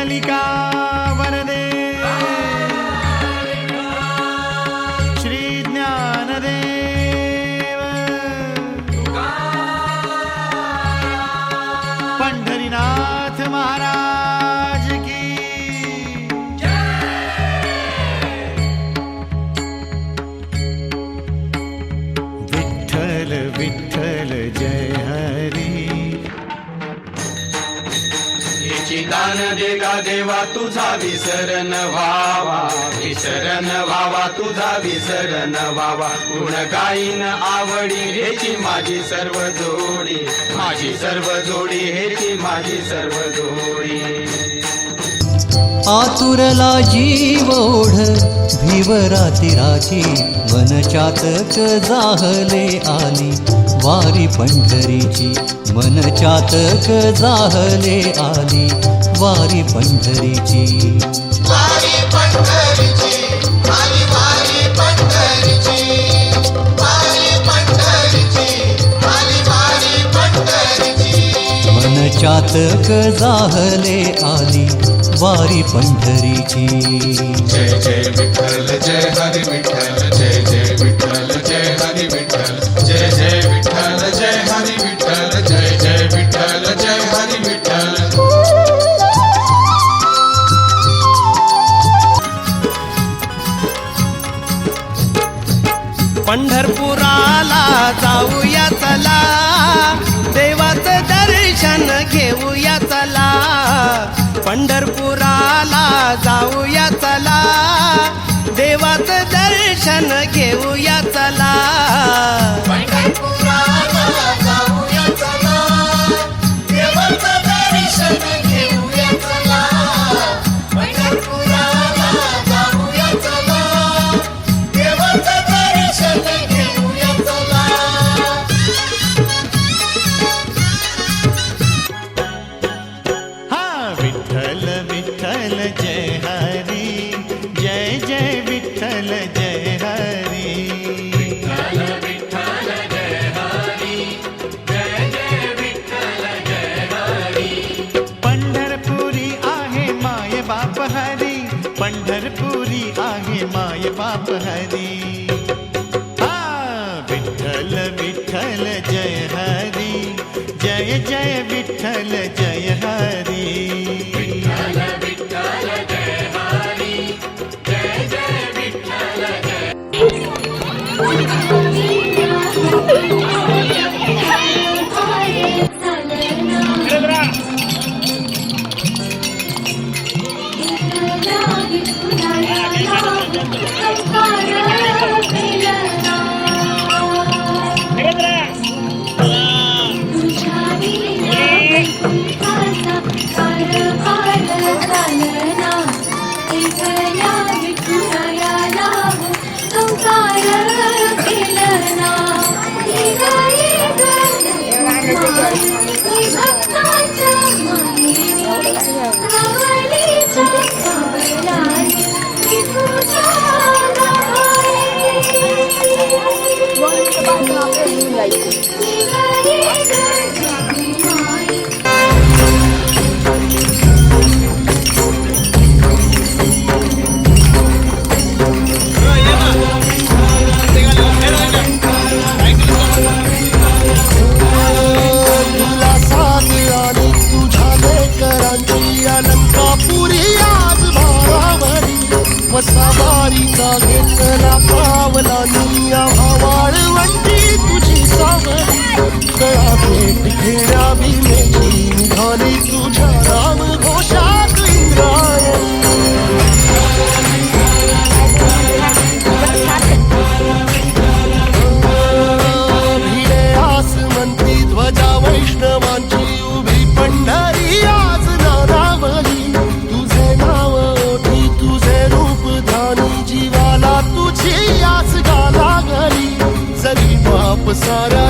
पुंडलिका वरदे श्री ज्ञानदेव पंढरीनाथ महाराज की विठ्ठल विठ्ठल जय हरी दान देगा देवा तुझा विसरण व्हावा तुझा विसरण व्हावा गुण गाईन आवडी हेची माझी सर्व जोडी हेची माझी सर्व जोडी आतुरला जीव ओढ भिवरातिराची मन चातक जाहले आली वारी पंढरीची मन चातक जाहले आली वारी पंढरीची वारी पंढरीची आली वारी पंढरीची वारी पंढरीची आली वारी पंढरीची मन चातक जाहले आली वारी पंढरीची जय जय विठ्ठल जय हरी विठ्ठल जय जय विठ्ठल जय हरी विठ्ठल जय जय विठ्ठल जय हरी विठ्ठल जय जय विठ्ठल जय हरी विठ्ठल पंढरपुराला जाऊया चला देवाचं दर्शन घेऊया चला पंढरपुराला जाऊया चला देवाचं दर्शन घेऊया चला पंढरपुराला जाऊया चला देवाचं दर्शन घेऊया चला पंढरपुराला जाऊया चला देवाचं दर्शन घेऊया चला हा विठ्ठल विठ्ठल जय हरी जय जय विठ्ठल जय हरी पंढरपुरी आहे माय बाप हरी पंढरपुरी आहे माय बाप हरी हा विठ्ठल विठ्ठल जय हरी जय जय विठ्ठल जय हरी सवारीचा घेतला पावला निया वाळवंटी तुझी सावरी कळा भेट घेण्या भीमेची निघाली तुझ्या राम घोषात इंद्रायणी भिडे आसमंती ध्वजा वैष्णवांची उभी पंढरी आज नारावली तुझे नाव ओठी तुझे रूप ध्यानी जीवाला तुझी आस गाला गली जरी बाप सारा